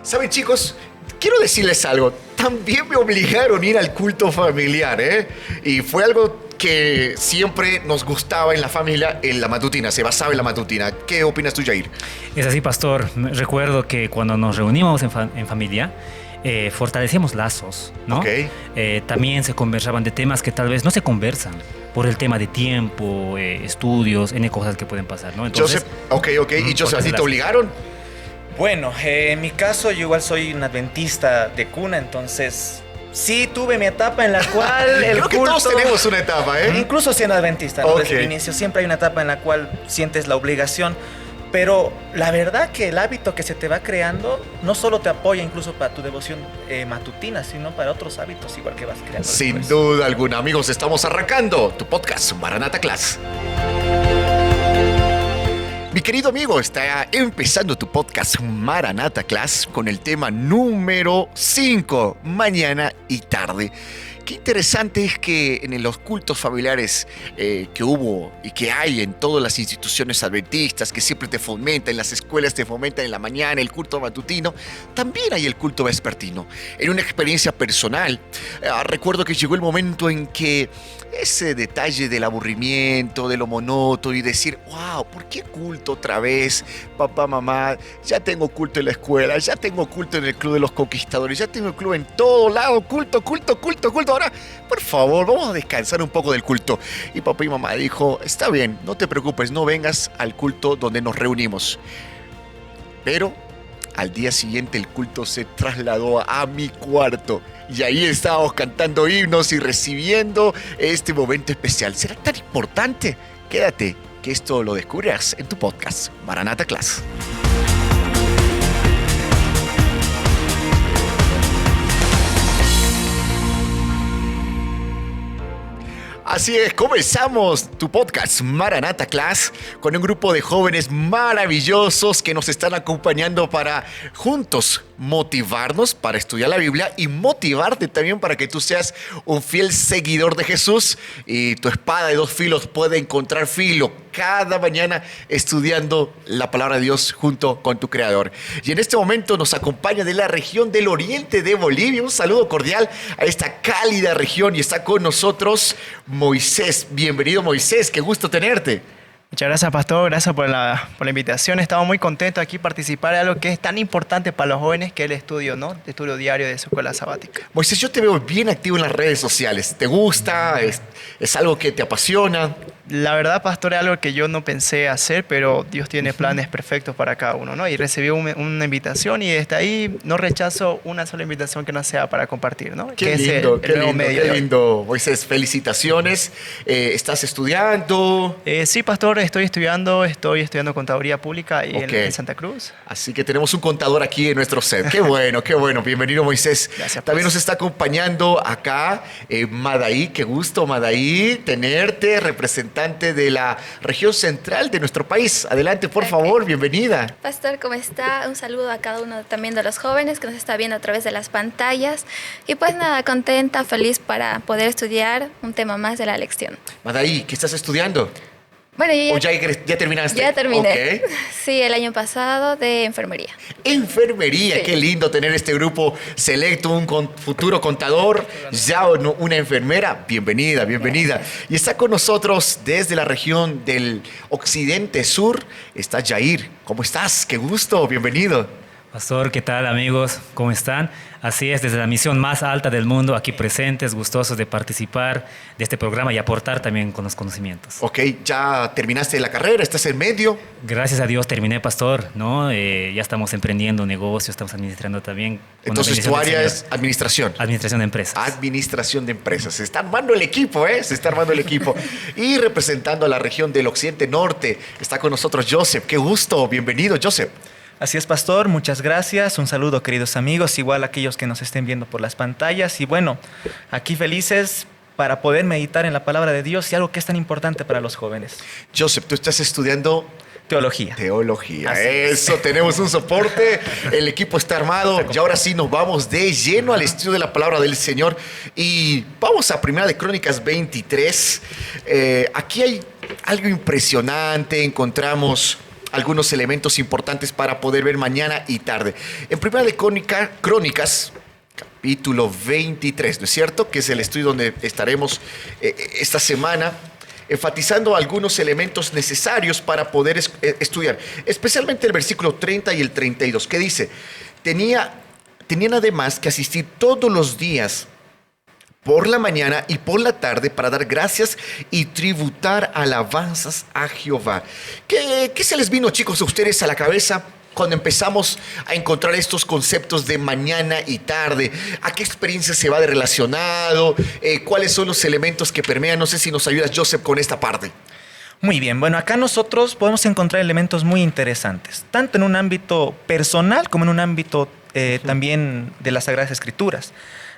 Saben, chicos, quiero decirles algo. También me obligaron a ir al culto familiar, ¿eh? Y fue algo que siempre nos gustaba en la familia, en la matutina, se basaba en la matutina. ¿Qué opinas tú, Jair? Es así, pastor. Recuerdo que cuando nos reuníamos en familia, fortalecíamos lazos, ¿no? Ok. También se conversaban de temas que tal vez no se conversan por el tema de tiempo, estudios, N cosas que pueden pasar, ¿no? Entonces, ok. ¿Y Joseph, a ti te obligaron? Bueno, en mi caso yo igual soy un adventista de cuna, entonces sí tuve mi etapa en la cual el Creo que culto, todos tenemos una etapa, ¿eh? incluso siendo adventista, ¿no? Ok. Desde el inicio siempre hay una etapa en la cual sientes la obligación, pero la verdad que el hábito que se te va creando no solo te apoya incluso para tu devoción matutina, sino para otros hábitos igual que vas creando. Sin después. duda alguna, amigos, estamos arrancando tu podcast Maranata Class. Mi querido amigo, está empezando tu podcast Maranata Class con el tema número 5, mañana y tarde. Qué interesante es que en los cultos familiares que hubo y que hay en todas las instituciones adventistas, que siempre te fomentan, en las escuelas te fomentan en la mañana el culto matutino, también hay el culto vespertino. En una experiencia personal, recuerdo que llegó el momento en que ese detalle del aburrimiento, de lo monótono y decir, wow, ¿por qué culto otra vez? Papá, mamá, ya tengo culto en la escuela, ya tengo culto en el Club de los Conquistadores, ya tengo el club en todo lado, culto. Ahora, por favor, vamos a descansar un poco del culto. Y papá y mamá dijo, está bien, no te preocupes, no vengas al culto donde nos reunimos. Pero al día siguiente el culto se trasladó a mi cuarto. Y ahí estábamos cantando himnos y recibiendo este momento especial. ¿Será tan importante? Quédate, que esto lo descubrirás en tu podcast, Maranata Class. Así es, comenzamos tu podcast Maranata Class con un grupo de jóvenes maravillosos que nos están acompañando para juntos motivarnos para estudiar la Biblia y motivarte también para que tú seas un fiel seguidor de Jesús y tu espada de dos filos pueda encontrar filo cada mañana estudiando la palabra de Dios junto con tu Creador. Y en este momento nos acompaña de la región del oriente de Bolivia. Un saludo cordial a esta cálida región y está con nosotros Moisés. Bienvenido, Moisés, qué gusto tenerte. Muchas gracias, pastor. Gracias por la invitación. Estamos muy contentos aquí participar de algo que es tan importante para los jóvenes, que es el estudio, ¿no? El estudio diario de su escuela sabática. Moisés, yo te veo bien activo en las redes sociales. ¿Te gusta? ¿Es algo que te apasiona? La verdad, pastor, es algo que yo no pensé hacer, pero Dios tiene planes perfectos para cada uno, ¿no? Y recibí una invitación y desde ahí no rechazo una sola invitación que no sea para compartir, ¿no? Qué que lindo, es el nuevo medio. qué lindo. Moisés, felicitaciones. ¿Estás estudiando? Sí, pastor, estoy estudiando contaduría pública ahí en Santa Cruz. Así que tenemos un contador aquí en nuestro set. Qué bueno, qué bueno. Bienvenido, Moisés. Gracias, También pues. nos está acompañando acá Madaí. Qué gusto, Madaí, tenerte, representante de la región central de nuestro país. Adelante, por favor, bienvenida. Pastor, ¿cómo está? Un saludo a cada uno también de los jóvenes que nos está viendo a través de las pantallas. Y pues nada, contenta, feliz para poder estudiar un tema más de la lección. Madaí, ¿qué estás estudiando? Bueno, yo ¿O ya terminaste? ya terminé. Ok. Sí, el año pasado de enfermería. Enfermería, Sí. qué lindo tener este grupo selecto, un futuro contador, ya una enfermera. Bienvenida, bienvenida. Y está con nosotros desde la región del occidente sur, está Jair. ¿Cómo estás? Qué gusto, bienvenido. Pastor, ¿qué tal, amigos? ¿Cómo están? Así es, desde la misión más alta del mundo, aquí presentes, gustosos de participar de este programa y aportar también con los conocimientos. Ok, ya terminaste la carrera, estás en medio. Gracias a Dios terminé, pastor, ¿no? Ya estamos emprendiendo negocios, estamos administrando también. con la Entonces bendición tu del área Señor. es administración. Administración de empresas. Administración de empresas. Se está armando el equipo, ¿eh? Se está armando el equipo. Y representando a la región del occidente norte, está con nosotros Joseph. Qué gusto, bienvenido, Joseph. Así es, pastor, muchas gracias. Un saludo, queridos amigos, igual a aquellos que nos estén viendo por las pantallas. Y bueno, aquí felices para poder meditar en la palabra de Dios y algo que es tan importante para los jóvenes. Joseph, tú estás estudiando Teología. teología. Así es. Eso, tenemos un soporte. El equipo está armado. Y ahora sí nos vamos de lleno al estudio de la palabra del Señor. Y vamos a Primera de Crónicas 23. Aquí hay algo impresionante. Encontramos algunos elementos importantes para poder ver mañana y tarde. En Primera de Crónicas, capítulo 23, ¿no es cierto? Que es el estudio donde estaremos esta semana, enfatizando algunos elementos necesarios para poder estudiar, especialmente el versículo 30 y el 32, que dice, tenían además que asistir todos los días por la mañana y por la tarde para dar gracias y tributar alabanzas a Jehová. ¿Qué se les vino, chicos, a ustedes a la cabeza cuando empezamos a encontrar estos conceptos de mañana y tarde? ¿A qué experiencia se va de relacionado? ¿Cuáles son los elementos que permean? No sé si nos ayudas, Joseph, con esta parte. Muy bien, bueno, acá nosotros podemos encontrar elementos muy interesantes, tanto en un ámbito personal como en un ámbito también de las Sagradas Escrituras.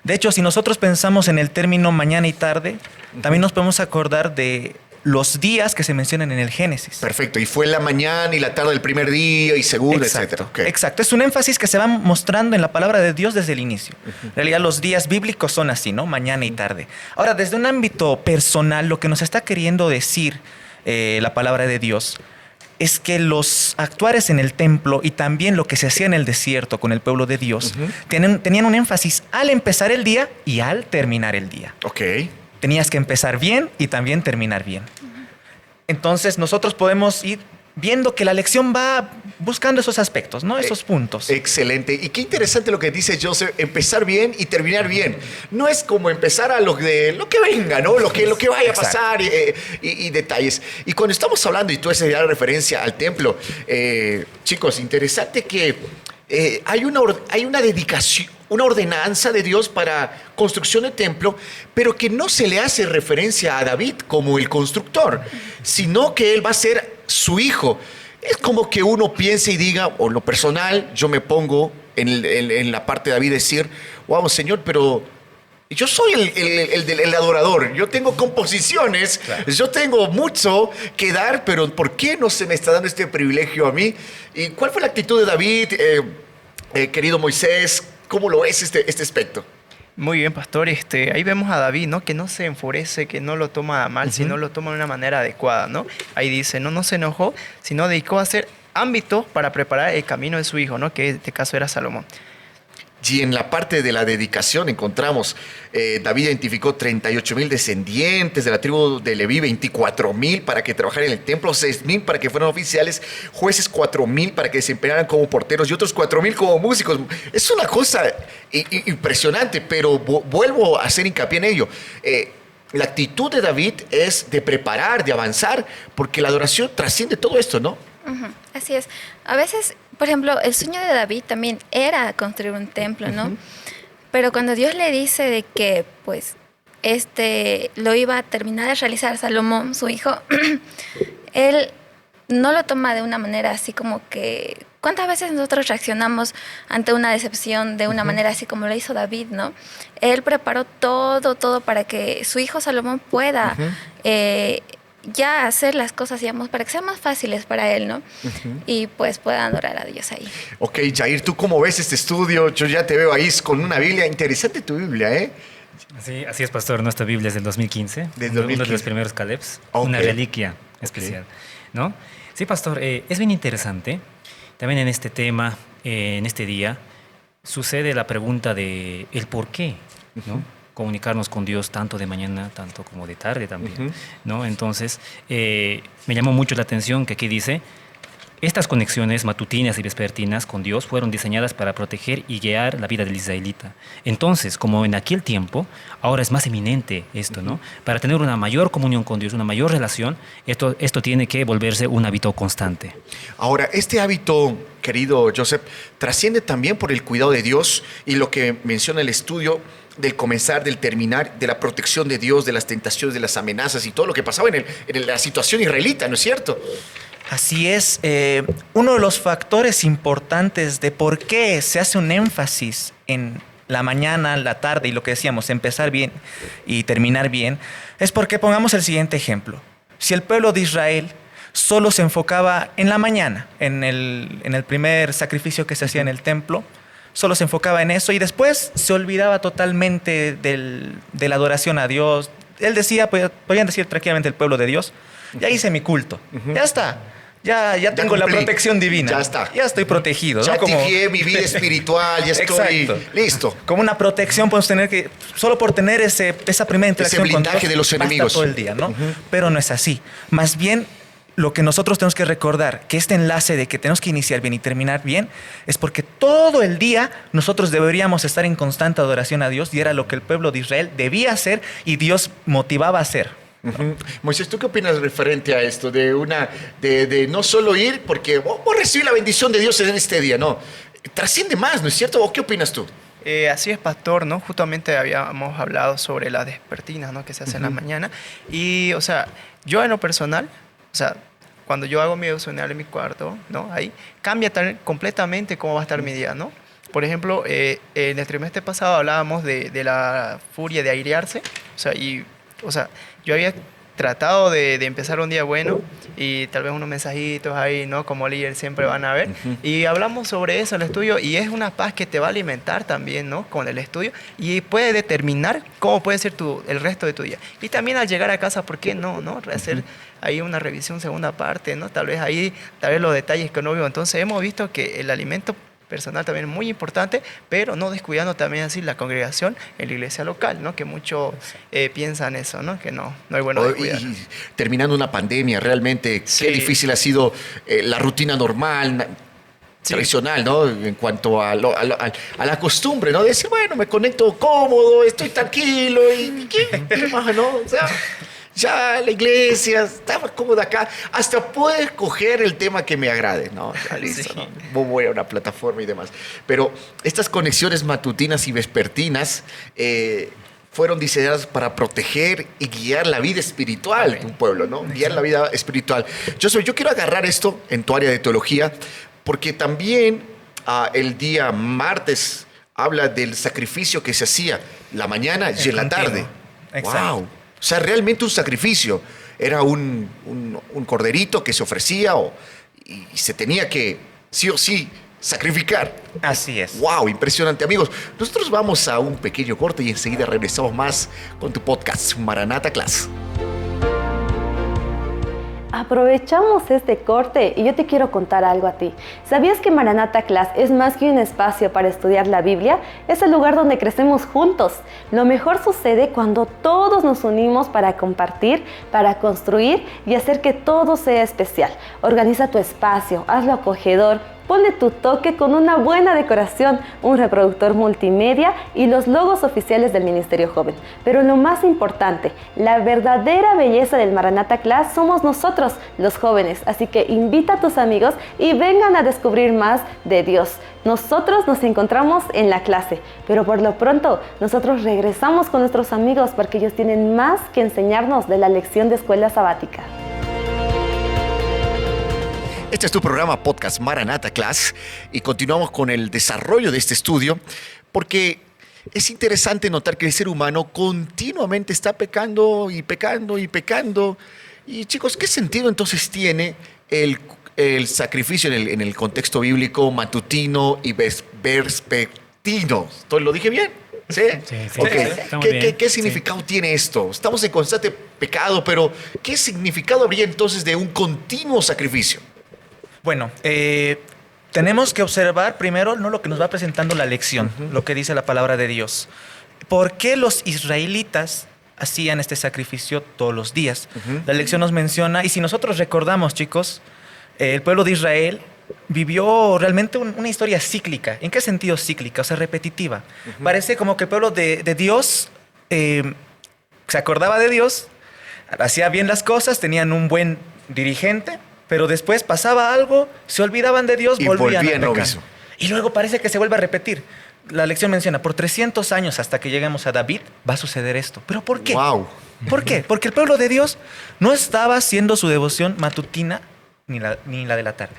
De hecho, si nosotros pensamos en el término mañana y tarde, también nos podemos acordar de los días que se mencionan en el Génesis. Perfecto, y fue la mañana y la tarde del primer día y segundo, Exacto, etcétera. Okay. exacto. Es un énfasis que se va mostrando en la palabra de Dios desde el inicio. En realidad los días bíblicos son así, ¿no? Mañana y tarde. Ahora, desde un ámbito personal, lo que nos está queriendo decir la palabra de Dios es que los actuares en el templo y también lo que se hacía en el desierto con el pueblo de Dios tenían un énfasis al empezar el día y al terminar el día. Ok. Tenías que empezar bien y también terminar bien. Entonces nosotros podemos ir viendo que la lección va buscando esos aspectos, ¿no? Esos puntos. Excelente. Y qué interesante lo que dice Joseph, empezar bien y terminar bien. No es como empezar a lo que venga, ¿no? Lo que vaya a pasar y detalles. Y cuando estamos hablando, y tú haces ya referencia al templo, chicos, interesante que hay una dedicación, una ordenanza de Dios para construcción de templo, pero que no se le hace referencia a David como el constructor, sino que él va a ser su hijo. Es como que uno piense y diga, o lo personal, yo me pongo en la parte de David decir, wow, Señor, pero yo soy el adorador, yo tengo composiciones, claro, yo tengo mucho que dar, pero ¿por qué no se me está dando este privilegio a mí? ¿Y cuál fue la actitud de David, querido Moisés? ¿Cómo lo ves este aspecto? Muy bien, pastor. Ahí vemos a David, ¿no? Que no se enfurece, que no lo toma a mal, sino lo toma de una manera adecuada, ¿no? Ahí dice, no se enojó, sino dedicó a hacer ámbitos para preparar el camino de su hijo, ¿no? Que en este caso era Salomón. Y en la parte de la dedicación encontramos, David identificó 38,000 descendientes de la tribu de Leví, 24,000 para que trabajaran en el templo, 6,000 para que fueran oficiales, jueces 4,000 para que desempeñaran como porteros y otros 4,000 como músicos. Es una cosa impresionante, pero vuelvo a hacer hincapié en ello. La actitud de David es de preparar, de avanzar, porque la adoración trasciende todo esto, ¿no? Así es. A veces, por ejemplo, el sueño de David también era construir un templo, ¿no? Pero cuando Dios le dice de que, pues, lo iba a terminar de realizar Salomón, su hijo, él no lo toma de una manera así como que... ¿Cuántas veces nosotros reaccionamos ante una decepción de una manera así como lo hizo David, ¿no? Él preparó todo para que su hijo Salomón pueda... ya hacer las cosas, digamos, para que sean más fáciles para él, ¿no? Y pues puedan adorar a Dios ahí. Ok, Jair, ¿tú cómo ves este estudio? Yo ya te veo ahí con una Biblia. Interesante tu Biblia, ¿eh? Sí, así es, pastor. Nuestra Biblia es del 2015. Uno de los primeros Calebs. Okay. Una reliquia especial, ¿no? Sí, pastor, es bien interesante. También en este tema, en este día, sucede la pregunta de el por qué, ¿no? Comunicarnos con Dios tanto de mañana, tanto como de tarde también, ¿no? Entonces, me llamó mucho la atención que aquí dice, estas conexiones matutinas y vespertinas con Dios fueron diseñadas para proteger y guiar la vida del israelita. Entonces, como en aquel tiempo, ahora es más eminente esto, ¿no? Para tener una mayor comunión con Dios, una mayor relación, esto tiene que volverse un hábito constante. Ahora, este hábito, querido Joseph, trasciende también por el cuidado de Dios y lo que menciona el estudio del comenzar, del terminar, de la protección de Dios, de las tentaciones, de las amenazas y todo lo que pasaba en la situación israelita, ¿no es cierto? Así es. Uno de los factores importantes de por qué se hace un énfasis en la mañana, la tarde y lo que decíamos, empezar bien y terminar bien, es porque pongamos el siguiente ejemplo. Si el pueblo de Israel solo se enfocaba en la mañana, en el primer sacrificio que se hacía en el templo, solo se enfocaba en eso y después se olvidaba totalmente de la adoración a Dios. Él decía, podían decir tranquilamente el pueblo de Dios, ya hice mi culto, ya está. ya tengo cumplí. la protección divina. Ya está. Ya estoy protegido. Ya ¿no? activé mi vida espiritual, ya estoy Exacto. listo. Como una protección podemos tener que, solo por tener esa primera interacción con blindaje Dios, de los basta enemigos. todo el día, ¿no? Pero no es así. Más bien, lo que nosotros tenemos que recordar, que este enlace de que tenemos que iniciar bien y terminar bien, es porque todo el día nosotros deberíamos estar en constante adoración a Dios, y era lo que el pueblo de Israel debía hacer y Dios motivaba a hacer. Moisés, ¿tú qué opinas referente a esto? De no solo ir porque vos recibís la bendición de Dios en este día, no. Trasciende más, ¿no es cierto? ¿O qué opinas tú? Así es, pastor, ¿no? Justamente habíamos hablado sobre las despertinas, ¿no? Que se hacen en la mañana. Y, o sea, yo en lo personal, o sea, cuando yo hago mi devocional en mi cuarto, ¿no? Ahí cambia completamente cómo va a estar mi día, ¿no? Por ejemplo, en el trimestre pasado hablábamos de la furia de airearse. O sea, yo había tratado de empezar un día bueno y tal vez unos mensajitos ahí, ¿no? Como líder siempre van a ver. Y hablamos sobre eso en el estudio, y es una paz que te va a alimentar también, ¿no? Con el estudio, y puede determinar cómo puede ser el resto de tu día. Y también al llegar a casa, ¿por qué no? Hacer ahí una revisión segunda parte, ¿no? Tal vez los detalles que no veo. Entonces hemos visto que el alimento personal también es muy importante, pero no descuidando también así la congregación en la iglesia local, ¿no? Que muchos piensan eso, ¿no? Que no es bueno descuidar. Y terminando una pandemia, realmente qué difícil ha sido la rutina normal, tradicional, ¿no? En cuanto a la costumbre, ¿no? De decir, bueno, me conecto cómodo, estoy tranquilo y ¿qué más, no? O sea, ya la iglesia, estaba cómoda acá. Hasta puedo escoger el tema que me agrade, ¿no? Ya listo, ¿no? Voy a una plataforma y demás. Pero estas conexiones matutinas y vespertinas fueron diseñadas para proteger y guiar la vida espiritual de un pueblo, ¿no? Guiar la vida espiritual. Yo quiero agarrar esto en tu área de teología, porque también el día martes habla del sacrificio que se hacía la mañana y en la tarde. Exacto. ¡Wow! O sea, realmente un sacrificio. Era un corderito que se ofrecía y se tenía que, sí o sí, sacrificar. Así es. ¡Wow! Impresionante. Amigos, nosotros vamos a un pequeño corte y enseguida regresamos más con tu podcast, Maranata Class. Aprovechamos este corte y yo te quiero contar algo a ti. ¿Sabías que Maranata Class es más que un espacio para estudiar la Biblia? Es el lugar donde crecemos juntos. Lo mejor sucede cuando todos nos unimos para compartir, para construir y hacer que todo sea especial. Organiza tu espacio, hazlo acogedor. Ponle tu toque con una buena decoración, un reproductor multimedia y los logos oficiales del Ministerio Joven. Pero lo más importante, la verdadera belleza del Maranata Class somos nosotros, los jóvenes. Así que invita a tus amigos y vengan a descubrir más de Dios. Nosotros nos encontramos en la clase, pero por lo pronto nosotros regresamos con nuestros amigos porque ellos tienen más que enseñarnos de la lección de escuela sabática. Este es tu programa Podcast Maranata Class y continuamos con el desarrollo de este estudio porque es interesante notar que el ser humano continuamente está pecando y pecando y pecando. Y chicos, ¿qué sentido entonces tiene el sacrificio en el contexto bíblico matutino y vespertino? ¿Lo dije bien? ¿Sí? Sí, Okay. sí, ¿Qué significado tiene esto? Estamos en constante pecado, pero ¿qué significado habría entonces de un continuo sacrificio? Bueno, tenemos que observar primero no lo que nos va presentando la lección, lo que dice la palabra de Dios. ¿Por qué los israelitas hacían este sacrificio todos los días? La lección nos menciona, y si nosotros recordamos, chicos, el pueblo de Israel vivió realmente una historia cíclica. ¿En qué sentido cíclica? O sea, repetitiva. Parece como que el pueblo de Dios se acordaba de Dios, hacía bien las cosas, tenían un buen dirigente, pero después pasaba algo, se olvidaban de Dios, volvían a pecar. Y luego parece que se vuelve a repetir. La lección menciona, por 300 años hasta que lleguemos a David, va a suceder esto. ¿Pero por qué? Wow. ¿Por qué? Porque el pueblo de Dios no estaba haciendo su devoción matutina ni la de la tarde.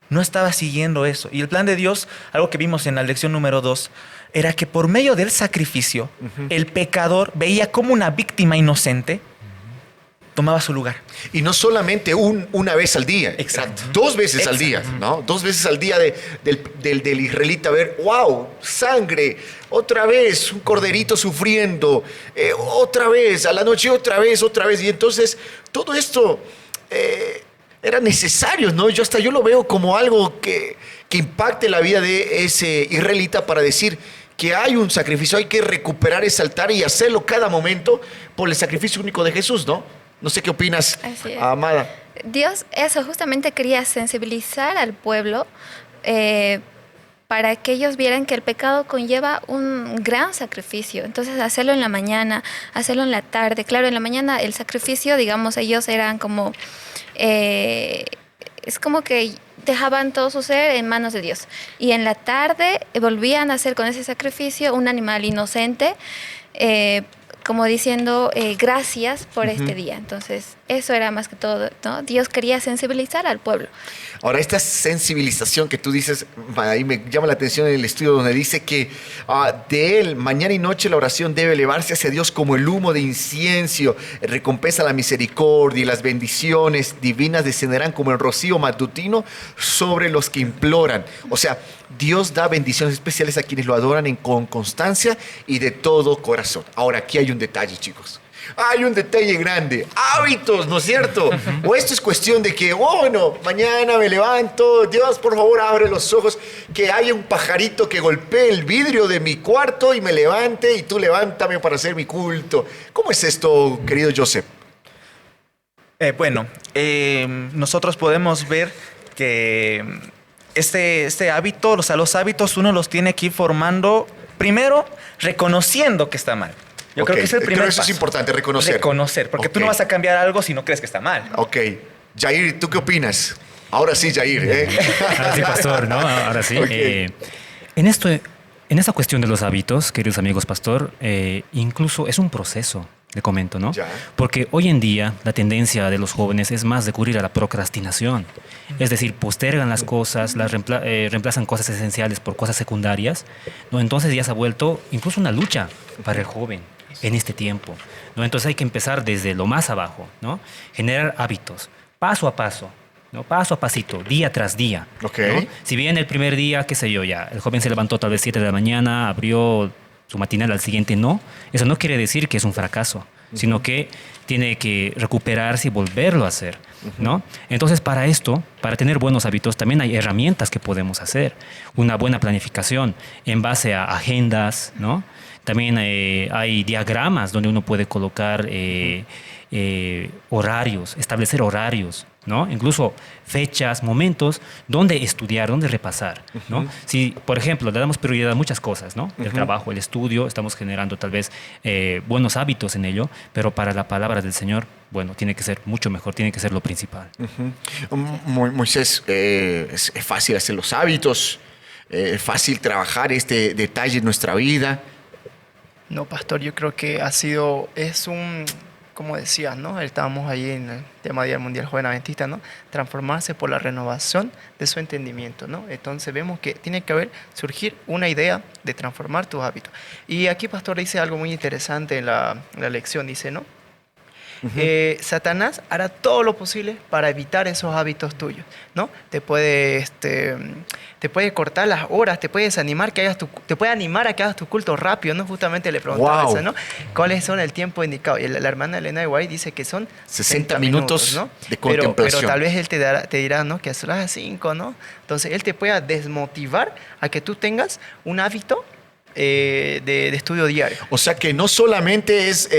No estaba siguiendo eso. Y el plan de Dios, algo que vimos en la lección número 2, era que por medio del sacrificio, el pecador veía como una víctima inocente tomaba su lugar. Y no solamente una vez al día. Exacto. 2 veces al día, ¿no? 2 veces al día del israelita ver, wow, sangre, otra vez, un corderito sufriendo, otra vez, a la noche otra vez. Y entonces todo esto eran necesarios, ¿no? Yo lo veo como algo que impacte la vida de ese israelita para decir que hay un sacrificio, hay que recuperar ese altar y hacerlo cada momento por el sacrificio único de Jesús, ¿no? No sé qué opinas, amada. Dios eso justamente quería sensibilizar al pueblo para que ellos vieran que el pecado conlleva un gran sacrificio. Entonces, hacerlo en la mañana, hacerlo en la tarde. Claro, en la mañana el sacrificio, digamos, ellos eran como... es como que dejaban todo su ser en manos de Dios. Y en la tarde volvían a hacer con ese sacrificio un animal inocente, como diciendo gracias por este día. Entonces, eso era más que todo, ¿no? Dios quería sensibilizar al pueblo. Ahora, esta sensibilización que tú dices, ahí me llama la atención en el estudio donde dice que de él, mañana y noche la oración debe elevarse hacia Dios como el humo de incienso, recompensa la misericordia y las bendiciones divinas descenderán como el rocío matutino sobre los que imploran. O sea, Dios da bendiciones especiales a quienes lo adoran con constancia y de todo corazón. Ahora, aquí hay un detalle, chicos. Hay un detalle grande, hábitos, ¿no es cierto? O esto es cuestión de que, bueno, mañana me levanto, Dios, por favor, abre los ojos, que haya un pajarito que golpee el vidrio de mi cuarto y me levante y tú levántame para hacer mi culto. ¿Cómo es esto, querido Joseph? Nosotros podemos ver que este hábito, o sea, los hábitos uno los tiene que ir formando primero reconociendo que está mal. Yo creo que es el primer paso. Eso es importante, reconocer. Reconocer, porque tú no vas a cambiar algo si no crees que está mal. Ok. Jair, ¿tú qué opinas? Ahora sí, Jair. Ahora sí, pastor, ¿no? Ahora sí. Okay. En esta cuestión de los hábitos, queridos amigos, pastor, incluso es un proceso, le comento, ¿no? Ya. Porque hoy en día la tendencia de los jóvenes es más recurrir a la procrastinación. Es decir, postergan las cosas, reemplazan cosas esenciales por cosas secundarias, ¿no? Entonces ya se ha vuelto incluso una lucha para el joven en este tiempo, ¿no? Entonces hay que empezar desde lo más abajo, ¿no? Generar hábitos, paso a paso, ¿no? Paso a pasito, día tras día. Okay. ¿No? Si bien el primer día, qué sé yo, ya, el joven se levantó tal vez 7 de la mañana, abrió su matinal al siguiente, no. Eso no quiere decir que es un fracaso, sino que tiene que recuperarse y volverlo a hacer, ¿no? Entonces, para esto, para tener buenos hábitos, también hay herramientas que podemos hacer. Una buena planificación en base a agendas, ¿no? También hay diagramas donde uno puede colocar horarios, establecer horarios, ¿no? Incluso fechas, momentos donde estudiar, donde repasar, ¿no? Si, por ejemplo, le damos prioridad a muchas cosas, ¿no? El trabajo, el estudio, estamos generando tal vez buenos hábitos en ello, pero para la palabra del Señor, bueno, tiene que ser mucho mejor, tiene que ser lo principal. Moisés, es fácil hacer los hábitos, es fácil trabajar este detalle en nuestra vida. No, pastor, yo creo que como decías, ¿no? Estábamos ahí en el tema Día Mundial Joven Adventista, ¿no? Transformarse por la renovación de su entendimiento, ¿no? Entonces vemos que tiene que surgir una idea de transformar tus hábitos. Y aquí, pastor, dice algo muy interesante en la lección, dice, ¿no? Satanás hará todo lo posible para evitar esos hábitos tuyos, ¿no? Te puede cortar las horas, te puede desanimar te puede animar a que hagas tu culto rápido, ¿no? Justamente le preguntaba eso, ¿no? ¿Cuáles son el tiempo indicado? Y la hermana Elena de White dice que son 60 minutos, ¿no? De contemplación. Pero tal vez él te dirá, ¿no? Que son las 5, ¿no? Entonces él te pueda desmotivar a que tú tengas un hábito de estudio diario. O sea que no solamente es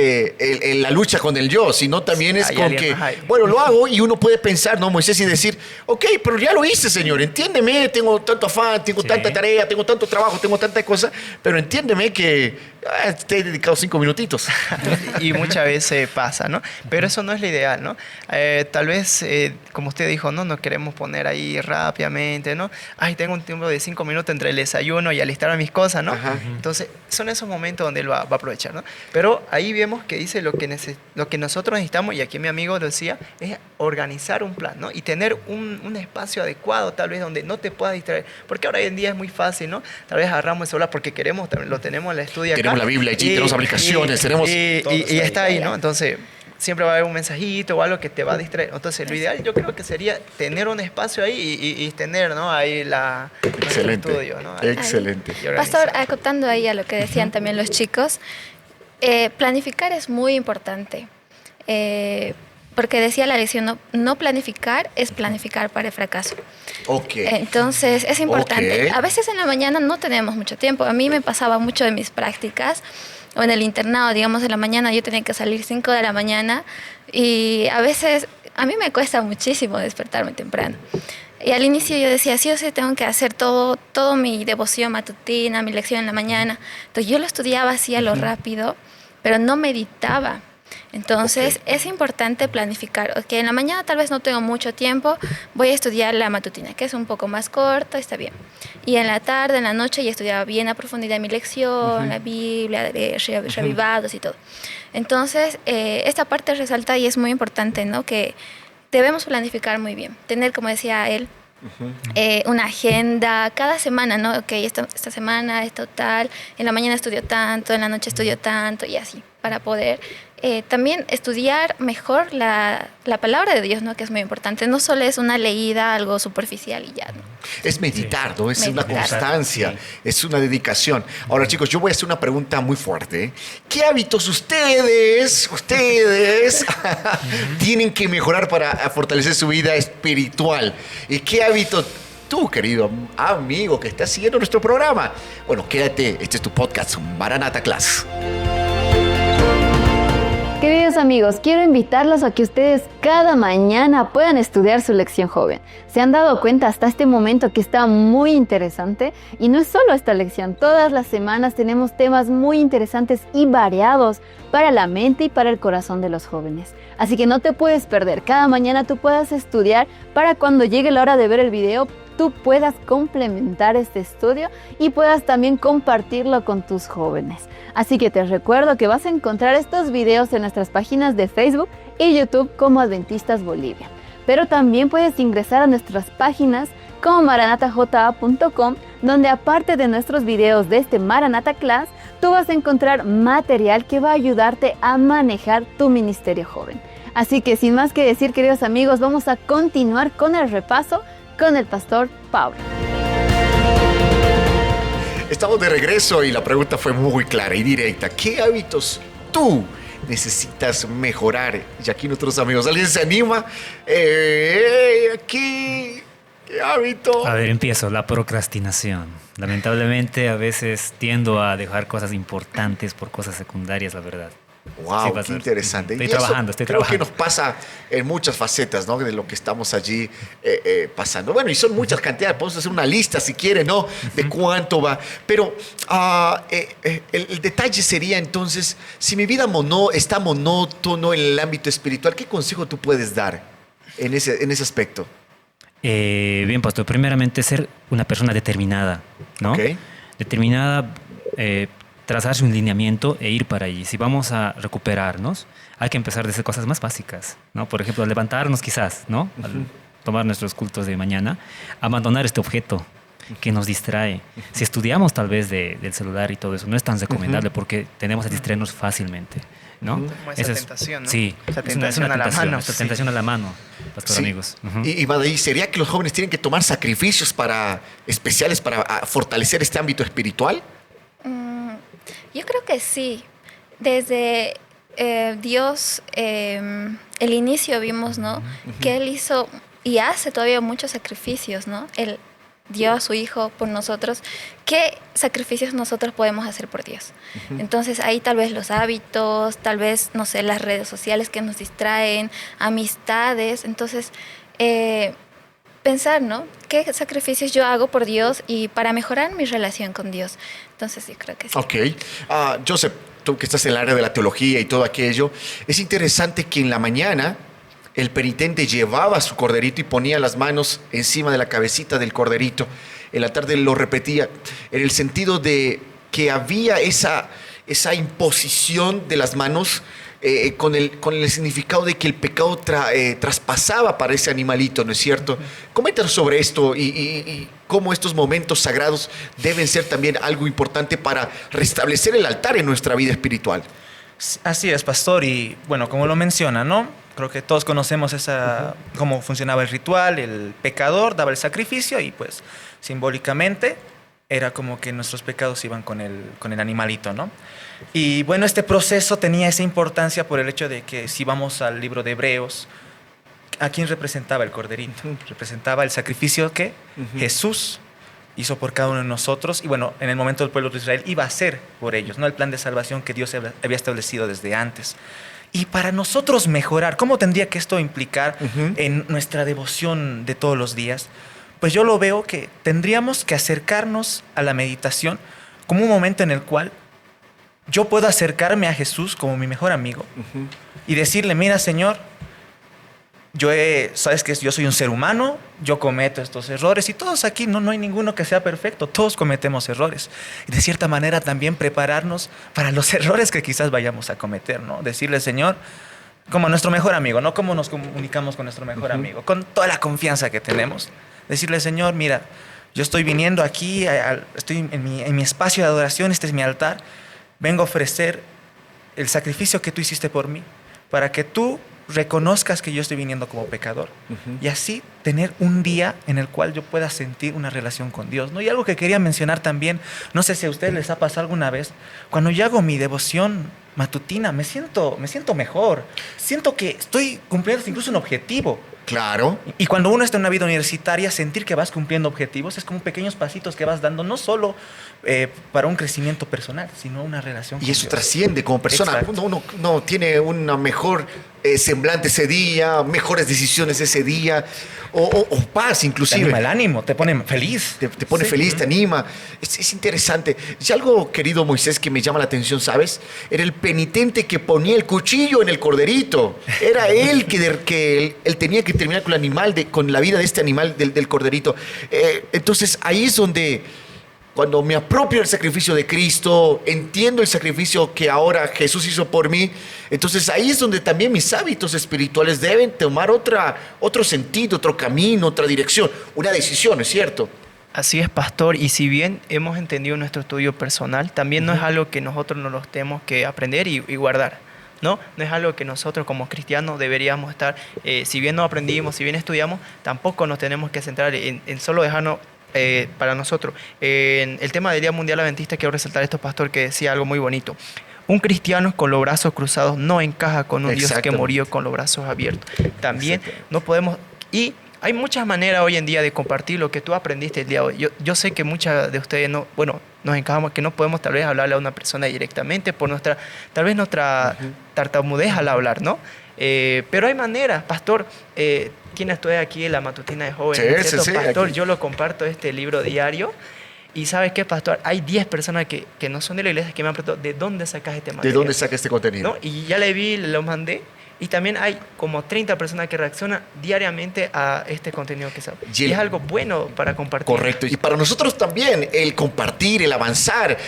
la lucha con el yo, sino también es con que, bueno, lo hago y uno puede pensar, ¿no, Moisés? Y decir, ok, pero ya lo hice, Señor, entiéndeme, tengo tanto afán, tengo tanta tarea, tengo tanto trabajo, tengo tanta cosa, pero entiéndeme que te he dedicado 5 minutitos. Y muchas veces pasa, ¿no? Pero eso no es lo ideal, ¿no? Tal vez, como usted dijo, no queremos poner ahí rápidamente, ¿no? Ay, tengo un tiempo de 5 minutos entre el desayuno y alistar mis cosas, ¿no? Ajá. Entonces, son esos momentos donde él va a aprovechar, ¿no? Pero ahí vemos que dice lo que nosotros necesitamos, y aquí mi amigo lo decía, es organizar un plan, ¿no? Y tener un espacio adecuado, tal vez, donde no te puedas distraer. Porque ahora en día es muy fácil, ¿no? Tal vez agarramos el celular porque queremos, lo tenemos en el estudio acá. Tenemos la Biblia allí, tenemos aplicaciones, tenemos... Y está ahí, ¿no? Entonces, siempre va a haber un mensajito o algo que te va a distraer. Entonces, lo ideal yo creo que sería tener un espacio ahí y tener, ¿no? Ahí el estudio, ¿no? Excelente. Pastor, acotando ahí a lo que decían también los chicos, planificar es muy importante. porque decía la lección, no planificar es planificar para el fracaso. Okay. Entonces es importante. Okay. A veces en la mañana no tenemos mucho tiempo. A mí me pasaba mucho en mis prácticas o en el internado, digamos, en la mañana yo tenía que salir 5 de la mañana y a veces a mí me cuesta muchísimo despertarme temprano. Y al inicio yo decía, sí o sí tengo que hacer todo mi devoción matutina, mi lección en la mañana. Entonces yo lo estudiaba así a lo rápido, pero no meditaba. Entonces es importante planificar. Ok, en la mañana tal vez no tengo mucho tiempo, voy a estudiar la matutina, que es un poco más corta, está bien. Y en la tarde, en la noche, ya estudiaba bien a profundidad mi lección, la Biblia, revivados y todo. Entonces, esta parte resalta y es muy importante, ¿no? Que debemos planificar muy bien. Tener, como decía él, una agenda cada semana, ¿no? Ok, esta semana esto tal, en la mañana estudio tanto, en la noche estudio tanto y así, para poder también estudiar mejor la palabra de Dios, ¿no? Que es muy importante. No solo es una leída, algo superficial y ya, ¿no? Es meditar, ¿no? Es una constancia, es una dedicación. Ahora, chicos, yo voy a hacer una pregunta muy fuerte. ¿Qué hábitos ustedes tienen que mejorar para fortalecer su vida espiritual? ¿Y qué hábitos tú, querido amigo que estás siguiendo nuestro programa? Bueno, quédate, este es tu podcast, Maranatha Class. Queridos amigos, quiero invitarlos a que ustedes cada mañana puedan estudiar su lección joven. ¿Se han dado cuenta hasta este momento que está muy interesante? Y no es solo esta lección, todas las semanas tenemos temas muy interesantes y variados para la mente y para el corazón de los jóvenes. Así que no te puedes perder, cada mañana tú puedas estudiar para cuando llegue la hora de ver el video, tú puedas complementar este estudio y puedas también compartirlo con tus jóvenes. Así que te recuerdo que vas a encontrar estos videos en nuestras páginas de Facebook y YouTube como Adventistas Bolivia. Pero también puedes ingresar a nuestras páginas como maranataj.com, donde aparte de nuestros videos de este Maranatha Class, tú vas a encontrar material que va a ayudarte a manejar tu ministerio joven. Así que sin más que decir, queridos amigos, vamos a continuar con el repaso con el pastor Pablo. Estamos de regreso y la pregunta fue muy clara y directa. ¿Qué hábitos tú necesitas mejorar? Y aquí nuestros amigos, ¿alguien se anima? ¿Qué hábito? A ver, empiezo. La procrastinación. Lamentablemente a veces tiendo a dejar cosas importantes por cosas secundarias, la verdad. Wow, qué interesante. Estoy trabajando. Creo que nos pasa en muchas facetas, ¿no? De lo que estamos allí pasando. Bueno, y son muchas cantidades. Podemos hacer una lista si quieren, ¿no? De cuánto va. Pero el detalle sería entonces, si mi vida está monótono en el ámbito espiritual, ¿qué consejo tú puedes dar en ese aspecto? Bien, pastor. Primeramente, ser una persona determinada, ¿no? Okay. Determinada. Trazarse un lineamiento e ir para allí. Si vamos a recuperarnos, hay que empezar desde cosas más básicas, ¿no? Por ejemplo, levantarnos quizás, ¿no? Al tomar nuestros cultos de mañana, abandonar este objeto que nos distrae. Si estudiamos tal vez del celular y todo eso, no es tan recomendable porque tenemos a distraernos fácilmente, ¿no? Como esa tentación, ¿no? Sí, esa tentación a la mano. Esa tentación sí. a la mano, pastor, amigos. Y ¿sería que los jóvenes tienen que tomar sacrificios especiales para fortalecer este ámbito espiritual? Yo creo que sí. Desde Dios, el inicio vimos, ¿no? Que Él hizo y hace todavía muchos sacrificios, ¿no? Él dio a su Hijo por nosotros. ¿Qué sacrificios nosotros podemos hacer por Dios? Entonces ahí tal vez los hábitos, tal vez, no sé, las redes sociales que nos distraen, amistades. Entonces, pensar, ¿no? ¿Qué sacrificios yo hago por Dios y para mejorar mi relación con Dios? Entonces sí, creo que sí. Ok. Joseph, tú que estás en el área de la teología y todo aquello, es interesante que en la mañana el penitente llevaba su corderito y ponía las manos encima de la cabecita del corderito. En la tarde lo repetía, en el sentido de que había esa imposición de las manos con el significado de que el pecado traspasaba para ese animalito, ¿no es cierto? Coméntanos sobre esto y cómo estos momentos sagrados deben ser también algo importante para restablecer el altar en nuestra vida espiritual. Así es, pastor, y bueno, como lo menciona, ¿no? Creo que todos conocemos cómo funcionaba el ritual, el pecador daba el sacrificio y pues simbólicamente era como que nuestros pecados iban con el animalito, ¿no? Y bueno, este proceso tenía esa importancia por el hecho de que si vamos al libro de Hebreos, ¿a quién representaba el corderito? Representaba el sacrificio que Jesús hizo por cada uno de nosotros, y bueno, en el momento del pueblo de Israel iba a ser por ellos, ¿no? El plan de salvación que Dios había establecido desde antes. Y para nosotros mejorar, ¿cómo tendría que esto implicar en nuestra devoción de todos los días? Pues yo lo veo que tendríamos que acercarnos a la meditación como un momento en el cual yo puedo acercarme a Jesús como mi mejor amigo y decirle, mira, Señor, sabes que yo soy un ser humano, yo cometo estos errores, y todos aquí no hay ninguno que sea perfecto, todos cometemos errores. Y de cierta manera también prepararnos para los errores que quizás vayamos a cometer, ¿no? Decirle, Señor, como nuestro mejor amigo, ¿no? ¿Cómo nos comunicamos con nuestro mejor amigo? Con toda la confianza que tenemos. Decirle, Señor, mira, yo estoy viniendo aquí, estoy en mi espacio de adoración, este es mi altar, vengo a ofrecer el sacrificio que tú hiciste por mí, para que tú reconozcas que yo estoy viniendo como pecador, y así tener un día en el cual yo pueda sentir una relación con Dios, ¿no? Y algo que quería mencionar también, no sé si a ustedes les ha pasado alguna vez, cuando yo hago mi devoción matutina, me siento mejor, siento que estoy cumpliendo incluso un objetivo. Claro. Y cuando uno está en una vida universitaria, sentir que vas cumpliendo objetivos es como pequeños pasitos que vas dando, no solo para un crecimiento personal, sino una relación con Dios. Y eso Dios. Trasciende como persona. Uno tiene una mejor semblante ese día, mejores decisiones ese día, o paz inclusive. Te anima el ánimo, te pone feliz. Te pone feliz, te anima. Es interesante. Y algo, querido Moisés, que me llama la atención, ¿sabes? Era el penitente que ponía el cuchillo en el corderito. Era él que él tenía que terminar con el animal, con la vida de este animal, del corderito. Entonces ahí es donde, cuando me apropio del sacrificio de Cristo, entiendo el sacrificio que ahora Jesús hizo por mí, entonces ahí es donde también mis hábitos espirituales deben tomar otro sentido, otro camino, otra dirección, una decisión, ¿es cierto? Así es, pastor, y si bien hemos entendido nuestro estudio personal, también no es algo que nosotros nos los tenemos que aprender y guardar. No es algo que nosotros como cristianos deberíamos estar, si bien no aprendimos, si bien estudiamos, tampoco nos tenemos que centrar en solo dejarnos para nosotros. En el tema del Día Mundial Adventista quiero resaltar esto, pastor, que decía algo muy bonito. Un cristiano con los brazos cruzados no encaja con un Dios que murió con los brazos abiertos. También no podemos... Y hay muchas maneras hoy en día de compartir lo que tú aprendiste el día de hoy. Yo sé que muchas de ustedes nos encajamos, que no podemos tal vez hablarle a una persona directamente por nuestra tartamudez al hablar, ¿no? Pero hay maneras, pastor. ¿Quién estudia aquí en la matutina de jóvenes? Sí, pastor, aquí. yo lo comparto este libro diario. Y ¿sabes qué, pastor? Hay 10 personas que no son de la iglesia que me han preguntado, ¿de dónde sacas este material? ¿De dónde sacas este contenido? ¿No? Y ya le vi, lo mandé. Y también hay como 30 personas que reaccionan diariamente a este contenido que sabe. Y es algo bueno para compartir. Correcto. Y para nosotros también el compartir, el avanzar,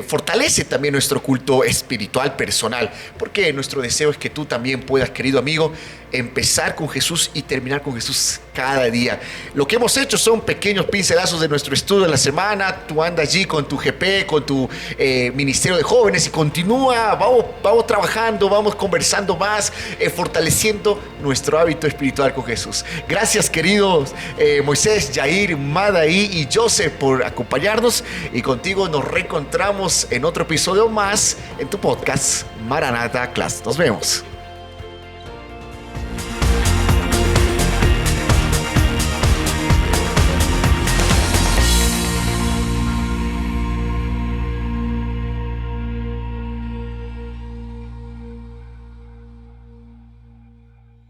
fortalece también nuestro culto espiritual personal. Porque nuestro deseo es que tú también puedas, querido amigo, empezar con Jesús y terminar con Jesús cada día. Lo que hemos hecho son pequeños pincelazos de nuestro estudio de la semana. Tú andas allí con tu GP, con tu ministerio de jóvenes, y continúa, vamos trabajando, vamos conversando más, fortaleciendo nuestro hábito espiritual con Jesús. Gracias, queridos Moisés, Jair, Madaí y Joseph, por acompañarnos, y contigo nos reencontramos en otro episodio más en tu podcast Maranata Class. Nos vemos.